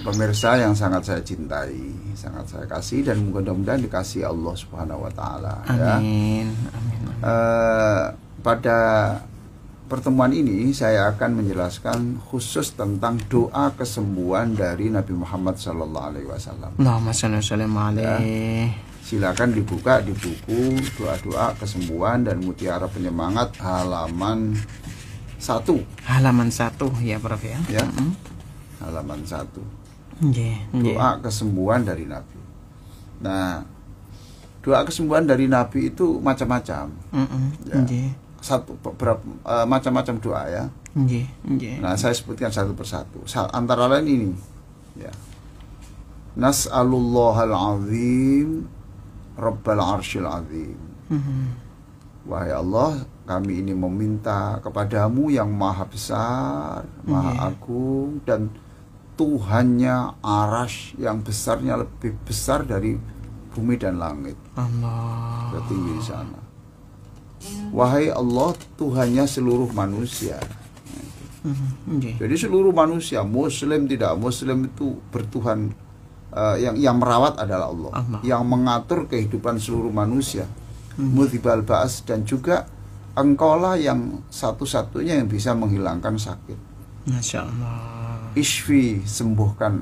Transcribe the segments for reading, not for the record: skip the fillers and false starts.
pemirsa yang sangat saya cintai, sangat saya kasih, dan mudah-mudahan dikasih Allah Subhanahu wa taala. Amin. Ya. Amin. Pada pertemuan ini saya akan menjelaskan khusus tentang doa kesembuhan dari Nabi Muhammad SAW. Allahumma shalli wa sallim alaihi. Silakan dibuka di buku doa-doa kesembuhan dan mutiara penyemangat halaman 1. Halaman 1 ya Prof ya. Ya. Halaman 1. Doa kesembuhan dari Nabi. Nah, doa kesembuhan dari Nabi itu macam-macam. Ya. Macam-macam doa ya. Nah, saya sebutkan satu persatu. Antara lain ini, ya. Nas'alullahal azim Rabbal arsyil azim. Wahai Allah, kami ini meminta kepadamu yang maha besar, maha agung, dan Tuhannya Arasy yang besarnya lebih besar dari bumi dan langit. Allah. Tertinggi di sana. Wahai Allah, Tuhannya seluruh manusia. Jadi seluruh manusia, Muslim tidak Muslim, itu bertuhan. Yang merawat adalah Allah. Yang mengatur kehidupan seluruh manusia. Mudhibal ba'as, dan juga Engkaulah yang satu-satunya yang bisa menghilangkan sakit. Masya Allah. Ishfi, sembuhkan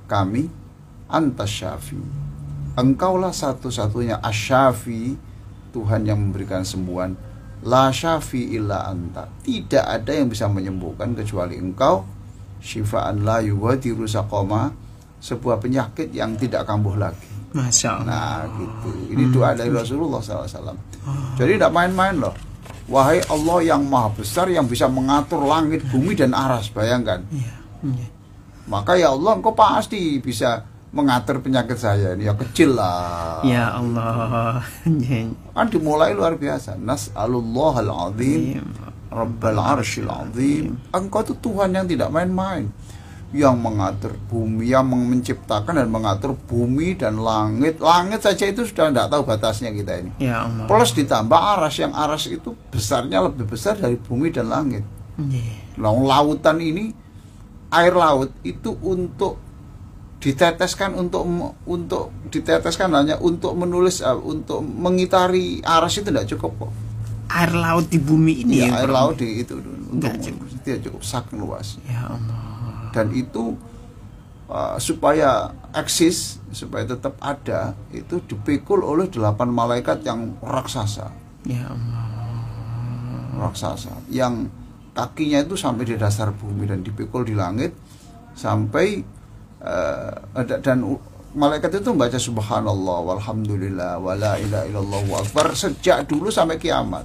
kami. Anta syafi, Engkaulah satu-satunya. Asyafi, Tuhan yang memberikan sembuhan. La syafi illa anta, tidak ada yang bisa menyembuhkan kecuali Engkau. Syifaan la yughadiru saqama, sebuah penyakit yang tidak kambuh lagi. Masya Allah. Nah gitu. Ini doa dari Rasulullah SAW. Jadi tidak main-main loh. Wahai Allah yang maha besar, yang bisa mengatur langit, bumi, dan aras. Bayangkan. Maka ya Allah, Engkau pasti bisa mengatur penyakit saya ini. Ya kecil lah. Ya Allah. Kan dimulai luar biasa. Nas'alullahal azim Rabbal arsyil azim. Engkau itu Tuhan yang tidak main-main, yang mengatur bumi, yang menciptakan dan mengatur bumi dan langit. Langit saja itu sudah tidak tahu batasnya kita ini. Ya Allah. Plus ditambah aras, yang aras itu besarnya lebih besar dari bumi dan langit. Lautan ini, air laut itu untuk diteteskan, untuk diteteskan hanya untuk menulis, untuk mengitari aras itu tidak cukup kok. Air laut di bumi ini ya, air laut di itu untuk tidak cukup, saking luas. Ya Allah. Dan itu supaya eksis, supaya tetap ada, itu dipikul oleh 8 malaikat yang raksasa. Ya Allah. Raksasa yang kakinya itu sampai di dasar bumi dan dipikul di langit sampai dan malaikat itu membaca subhanallah walhamdulillah wala ilaha illallah wa akbar sejak dulu sampai kiamat.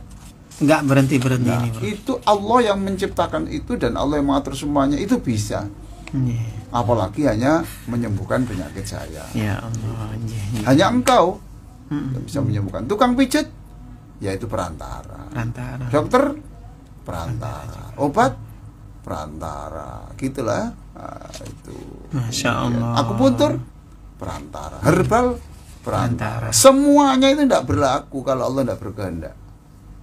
Enggak berhenti-berhenti. Nah, itu Allah yang menciptakan itu dan Allah yang mengatur semuanya, itu bisa. Apalagi hanya menyembuhkan penyakit saya. Ya Allah. Hanya Engkau yang bisa menyembuhkan. Tukang pijat, yaitu perantara. Dokter, perantara. Obat, perantara. Gitulah. Nah, itu. Masya Allah. Akupuntur, perantara. Herbal, perantara. Semuanya itu tidak berlaku kalau Allah tidak berkehendak.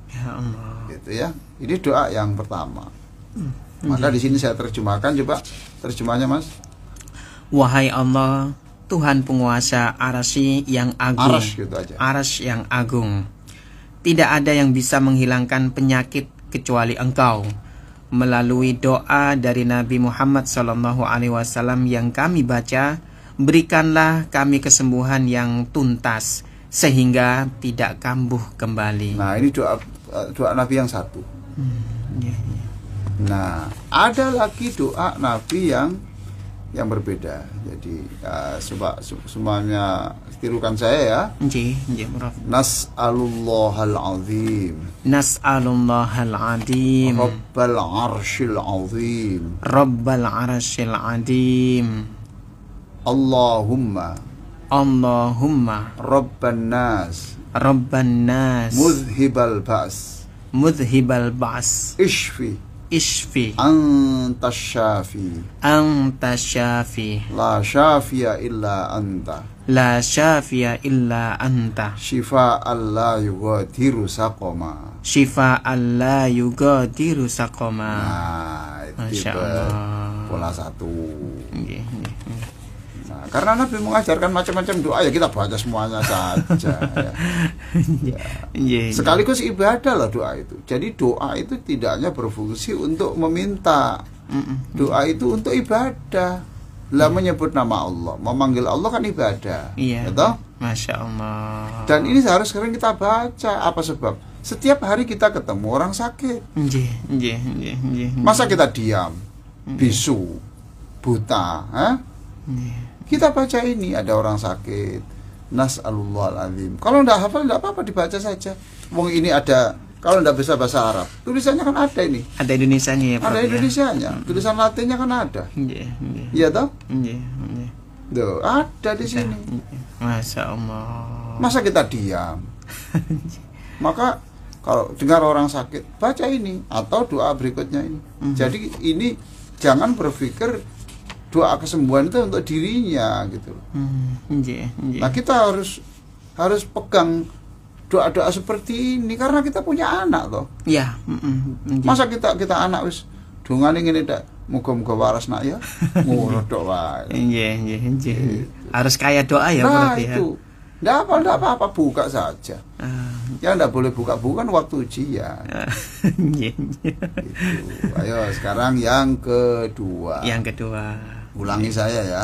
Ya Allah. Gitu ya. Ini doa yang pertama. Maka di sini saya terjemahkan, coba terjemahnya Mas. Wahai Allah, Tuhan penguasa Arasy yang agung. Aras gitu aja. Aras yang agung. Tidak ada yang bisa menghilangkan penyakit kecuali Engkau. Melalui doa dari Nabi Muhammad SAW yang kami baca, berikanlah kami kesembuhan yang tuntas sehingga tidak kambuh kembali. Nah, ini doa Nabi yang satu. Nah, ada lagi doa Nabi yang berbeda. Jadi semuanya tirukan saya ya. Nas'alullahal azim. Nas'alullahal azim. Rabbal arsyil azim. Rabbal arsyil azim. Allahumma Rabban nas. Mudhibal ba's. Ishfi. Anta syafi. La syafiya illa anta. Shifa'an la yughadiru saqama. Nah, itu pola 1. karena Nabi mengajarkan macam-macam doa, ya kita baca semuanya saja. Ya. Sekaligus ibadah lah doa itu. Jadi doa itu tidak hanya berfungsi untuk meminta, doa itu untuk ibadah. Lah menyebut nama Allah, memanggil Allah kan ibadah. Iya. Gitu? Masya Allah. Dan ini harus sering kita baca. Apa sebab? Setiap hari kita ketemu orang sakit. Masa kita diam, bisu, buta, kita baca ini, ada orang sakit, nas'alullahal azim. Kalau tidak hafal tidak apa-apa, dibaca saja. Wong ini ada, kalau tidak bisa bahasa Arab, tulisannya kan ada ini. Ada Indonesianya ya, Prof, ada Indonesianya, tulisan Latinnya kan ada. Iya toh? Tuh, ada di sini. Masya Allah. Masa kita diam? Maka kalau dengar orang sakit, baca ini atau doa berikutnya ini. Jadi ini jangan berpikir doa kesembuhan itu untuk dirinya gitu. Nah, kita harus pegang doa-doa seperti ini karena kita punya anak toh. Iya. Masa kita anak wis dongane ngene ndak, muga-muga waras nak ya. Ngono tok wae. Harus kaya doa ya, Nah, berarti ya. itu. Ndak apa-apa, buka saja. Ya ndak boleh buka-buka kan waktu ujian. Gitu. Ayo sekarang yang kedua. Yang kedua. Ulangi saya ya.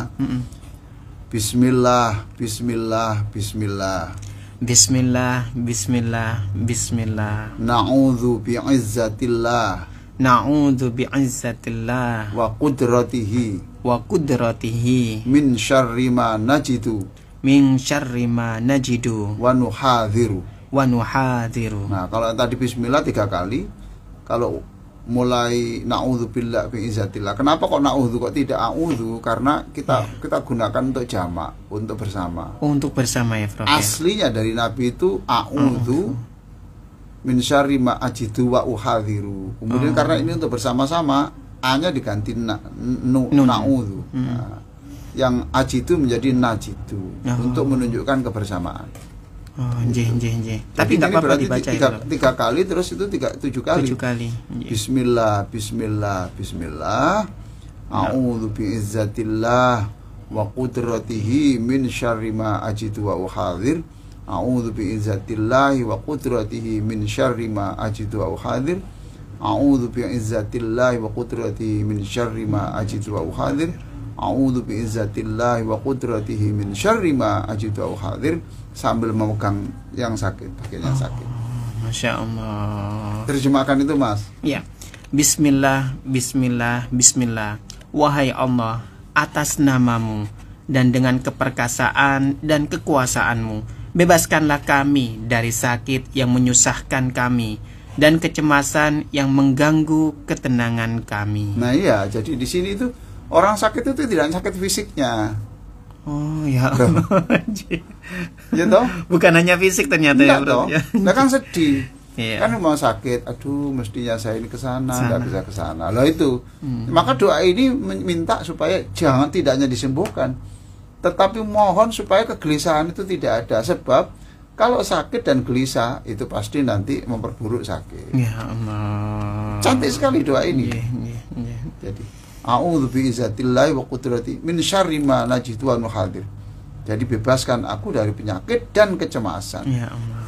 Bismillah, bismillah, bismillah. Bismillah, bismillah, bismillah. Na'udzu bi'izzatillah Na'udzu bi'izzatillah wa qudratihi wa qudratihi min syarri ma najidu min syarri ma najidu wa nuhadhiru. Nah, kalau tadi bismillah 3 kali, kalau mulai na'udzubillah bi'izzatillah. Kenapa kok na'udzu kok tidak a'udzu? Karena kita gunakan untuk jamak, untuk bersama. Untuk bersama ya, Prof. Aslinya dari Nabi itu a'udzu min syarri ma ajidu wa uhadhiru. Kemudian karena ini untuk bersama-sama, a-nya diganti na'udzu. Nah, yang ajidu menjadi najidu untuk menunjukkan kebersamaan. Tapi nggak apa-apa dibaca ya, 3 kali, terus itu 7 kali. 7 kali. Bismillah, bismillah, bismillah. A'udzu bi'izzatillah wa qudratihi min syarri ma ajidu wa uhadhir. A'udzu bi'izzatillahi wa qudratihi min syarri ma ajidu wa uhadhir. A'udzu bi'izzatillahi wa qudratihi min syarri ma ajidu wa uhadhir. A'udzu bi'izzatillahi wa qudratihi min syarri ma ajidu wa uhadhir. Sambil memegang yang sakit, bagian yang sakit. Masya Allah. Terjemahkan itu, Mas. Ya. Bismillah, bismillah, bismillah. Wahai Allah, atas namamu dan dengan keperkasaan dan kekuasaanmu, bebaskanlah kami dari sakit yang menyusahkan kami dan kecemasan yang mengganggu ketenangan kami. Nah iya, jadi di sini itu orang sakit itu tidak sakit fisiknya. Oh ya. Ya toh? Bukan hanya fisik ternyata. Enggak, ya, Bro. toh. Nah kan sedih. Iya. Kan mau sakit, aduh mestinya saya ini kesana, nggak bisa kesana. Lah itu. Maka doa ini minta supaya jangan tidak hanya disembuhkan, tetapi mohon supaya kegelisahan itu tidak ada. Sebab kalau sakit dan gelisah itu pasti nanti memperburuk sakit. Ya Allah. Cantik sekali doa ini. Iya. Jadi a'udzu bi'izzatillahi wa qudratihi min syarri ma najidu wa nuhadir. Jadi bebaskan aku dari penyakit dan kecemasan. Ya Allah.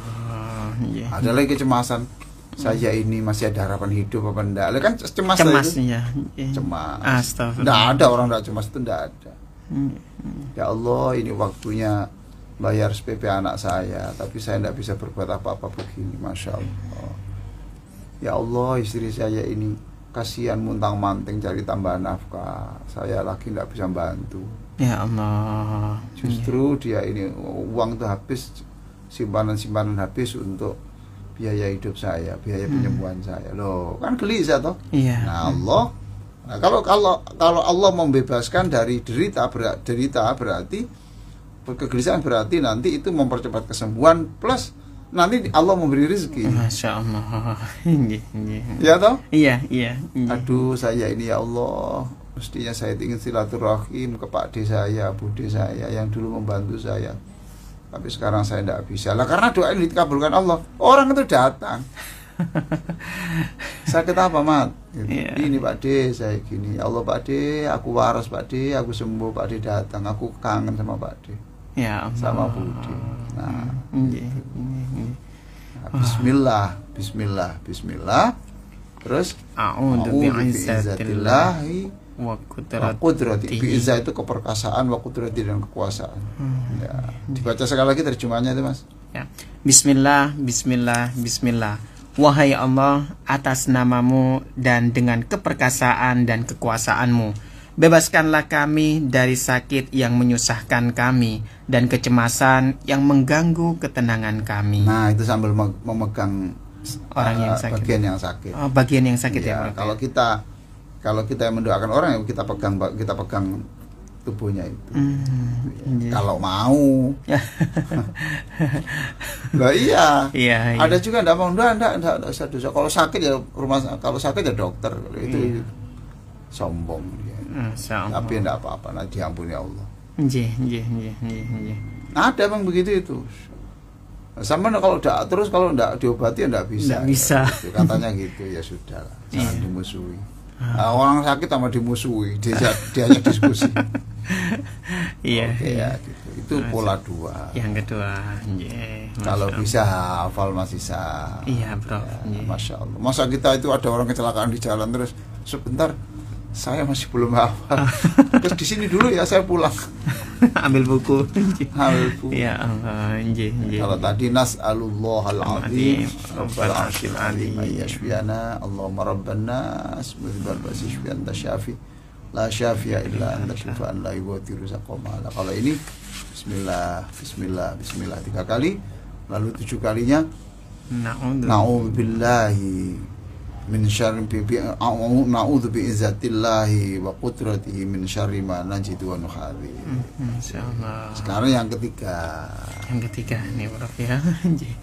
Ya. Ada lagi kecemasan. Saya ini masih ada harapan hidup apa enggak? Lah kan cemas itu. Ya. Cemas. Astagfirullah. Enggak ada orang enggak cemas, itu enggak ada. Ya Allah, ini waktunya bayar SPP anak saya, tapi saya enggak bisa berbuat apa-apa begini, Masya Allah. Ya Allah, istri saya ini kasihan muntang-manting cari tambahan nafkah, saya lagi nggak bisa bantu. Ya Allah. Justru dia ini uang tuh habis, simpanan habis untuk biaya hidup saya, biaya penyembuhan saya. Loh, kan gelisah toh? Iya. Nah Allah, nah, kalau Allah membebaskan dari derita berarti kegelisahan, berarti nanti itu mempercepat kesembuhan, plus nanti Allah memberi rezeki. Masya Allah. Ya toh? Iya. Aduh, saya ini ya Allah, mestinya saya ingin silaturahim ke Pak D saya, Bude saya yang dulu membantu saya, tapi sekarang saya tidak bisa. Lah karena doa ini dikabulkan Allah, orang itu datang. Sakit apa, Mat? Gitu. Iya. Ini Pak D, saya gini. Ya Allah Pak D, aku waras Pak D, aku sembuh Pak D datang. Aku kangen sama Pak D. Ya Allah. Sama Budi. Nah, Nggih. nah, bismillah, bismillah, bismillah. Terus A'udzu bi'izzatillahi wa qudrati. Bi'izzah itu keperkasaan, wa qudrati dan kekuasaan. Ya, dibaca sekali lagi terjemahnya itu, Mas. Ya. Bismillah, bismillah, bismillah. Wahai Allah, atas namamu dan dengan keperkasaan dan kekuasaanmu, bebaskanlah kami dari sakit yang menyusahkan kami dan kecemasan yang mengganggu ketenangan kami. Nah, itu sambil memegang Orang yang sakit. bagian yang sakit. Oh, bagian yang sakit ya, Ya, Prof. kalau kita mendoakan orang, ya kita pegang tubuhnya itu. Iya. Kalau mau. Lah iya. Iya, iya. Ada juga enggak mau, enggak usah dosa. Kalau sakit ya kalau sakit ya dokter. Itu sombong dia. Masya Allah. Tapi enggak apa-apa, nah diampuni Allah. Nggih. Ada emang begitu itu. Sama kalau enggak diobati ya enggak bisa. Enggak bisa. Gitu. Katanya gitu, ya sudah lah. Jangan Iya. dimusuhi. Nah, orang sakit sama dimusuhi, diajak diskusi. Iya. Oke, ya gitu. Itu pola dua. Yang kedua, nggih. Kalau bisa hafal masih sah. Iya, Prof. Ya, Nggih. Masya Allah. Masa kita itu ada orang kecelakaan di jalan terus sebentar saya masih belum hafal. Terus di sini dulu ya, saya pulang. Ambil buku. Ambil buku. Ya Allah, nggih. Kalau tadi nas'alullahal azim Rabbal arsyil azim. ayyashfiyana Allahumma rabban nas mudhibbal ba'si shfi anta syafi la syafi'a illa anta syifaan la yughadiru saqama. Kalau ini bismillah bismillah bismillah 3 kali, lalu 7 kalinya na'udzubillahi min syarri na'udzu bi'izzatillahi wa qudratihi min syarri ma najidu wa nuhadzi. Insyaallah. Sekarang yang ketiga. Yang ketiga nih, Prof ya. Nggih.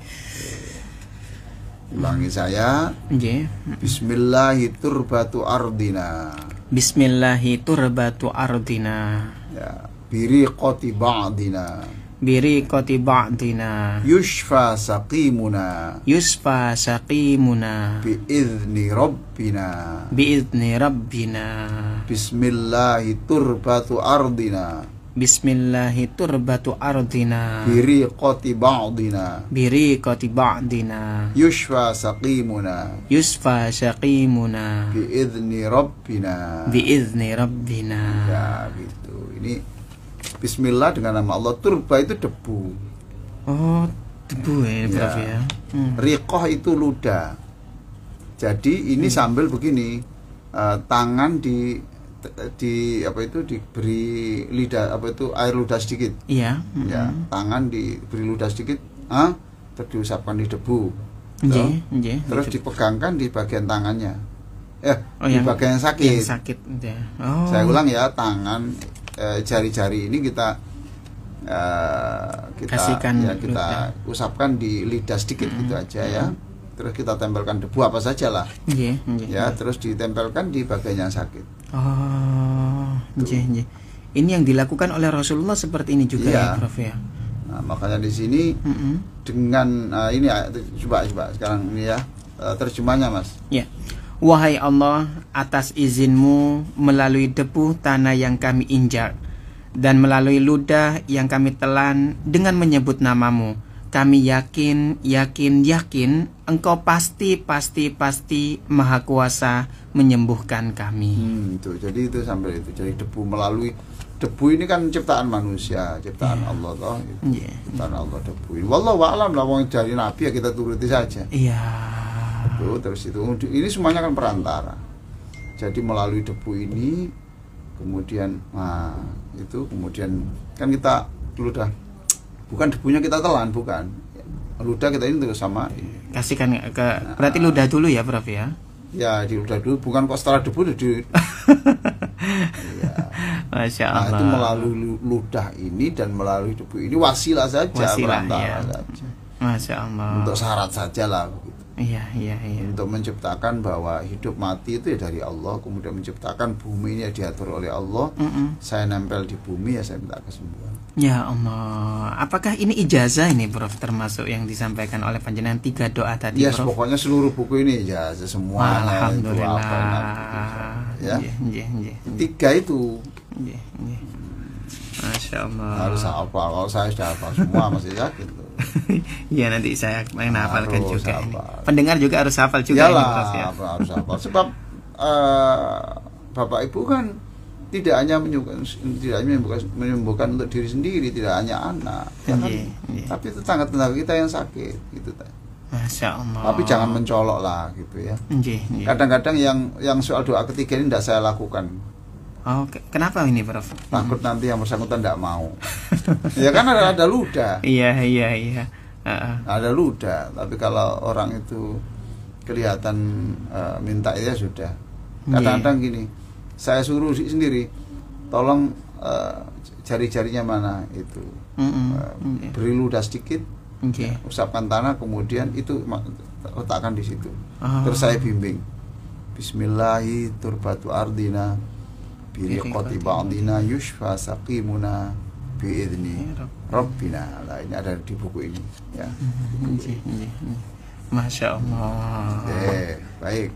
Ulangi saya. Nggih. Bismillahi turbatu ardina. Bismillahi turbatu ardina. Ya, biriqati ba'dina. Biriqati ba'dina. Yushfa saqimuna. Yusfa saqimuna. Bi'izni rabbina. Bi'izni rabbina. Bismillahi turbatu ardina. Bismillahi turbatu ardina. Biriqati ba'dina. Biriqati ba'dina. Yushfa saqimuna. Yusfa saqimuna. Bi'izni rabbina. Bi'izni rabbina. Ya gitu. Ini Bismillah dengan nama Allah. Turba itu debu. Oh, debu ya, Prof ya. Riqoh itu ludah. Jadi ini sambil begini, tangan di apa itu diberi lidah, apa itu air ludah sedikit. Iya. Ya, tangan diberi ludah sedikit, terusapkan di debu. Nggih. Terus dipegangkan di bagian tangannya. Di yang bagian yang sakit. Yang sakit ya. Oh. Saya ulang ya, tangan jari-jari ini kita kasihkan ya, kita usapkan di lidah sedikit gitu aja ya. Terus kita tempelkan debu apa saja lah. Nggih. Ya, terus ditempelkan di bagian yang sakit. Oh, nggih. Ini yang dilakukan oleh Rasulullah seperti ini juga ya, Prof ya. Nah, makanya di sini dengan ini coba sekarang ini ya terjemahnya, Mas. Ya. Wahai Allah, atas izinmu melalui debu tanah yang kami injak dan melalui ludah yang kami telan dengan menyebut namamu, kami yakin Engkau pasti Maha Kuasa menyembuhkan kami. Jadi itu sambil itu, jadi debu melalui debu ini kan ciptaan manusia, ciptaan Allah toh. Ciptaan Allah debu. Wallahu a'lam lah, wong dari Nabi ya kita turuti saja. Iya. Terus itu ini semuanya kan perantara. Jadi melalui debu ini kemudian kemudian kan kita ludah, bukan debunya kita telan, bukan. Ludah kita ini terus sama kasihkan ke berarti ludah dulu ya, Prof ya. Ya, di ludah dulu, bukan kok setelah debu di Masya Allah. Itu melalui ludah ini dan melalui debu ini wasilah saja, perantara saja. Masya Allah. Untuk syarat saja lah begitu. Iya. Untuk menciptakan bahwa hidup mati itu ya dari Allah, kemudian menciptakan bumi ini ya diatur oleh Allah. Saya nempel di bumi ya saya minta kesembuhan. Ya Allah, apakah ini ijazah ini Prof, termasuk yang disampaikan oleh panjenengan 3 doa tadi, Yes, Prof? pokoknya seluruh buku ini ijazah semua. Alhamdulillah. Ya. Nggih. 3 itu. Nggih. Masya Allah. Harus hafal. Kalau saya sudah hafal semua masih yakin tuh. Iya, nanti saya menghafalkan Harus juga ini. hafal. Pendengar juga harus hafal juga ini, Prof, ya. Harus hafal. Sebab Bapak Ibu kan tidak hanya menyembuhkan untuk diri sendiri, tidak hanya anak, ya kan? Tapi tetangga-tetangga kita yang sakit, gitu. Masya Allah. Tapi jangan mencolok lah, gitu ya. Kadang-kadang yang soal doa ketiga ini tidak saya lakukan. Oh, kenapa ini, Prof? Takut nanti yang bersangkutan tidak mau. Ya kan ada ludah. Iya. Ada ludah. Tapi kalau orang itu kelihatan minta ya sudah. Kadang-kadang gini, saya suruh sendiri, tolong jari-jarinya mana itu, beri ludah sedikit, usapkan tanah, kemudian itu letakkan di situ. Terus saya bimbing, Bismillahi turbatu ardina, biriqati ba'dina yushfa saqimuna biidni Rabbina. Nah, ini ada di buku ini. Ya. Masya Allah. Baik.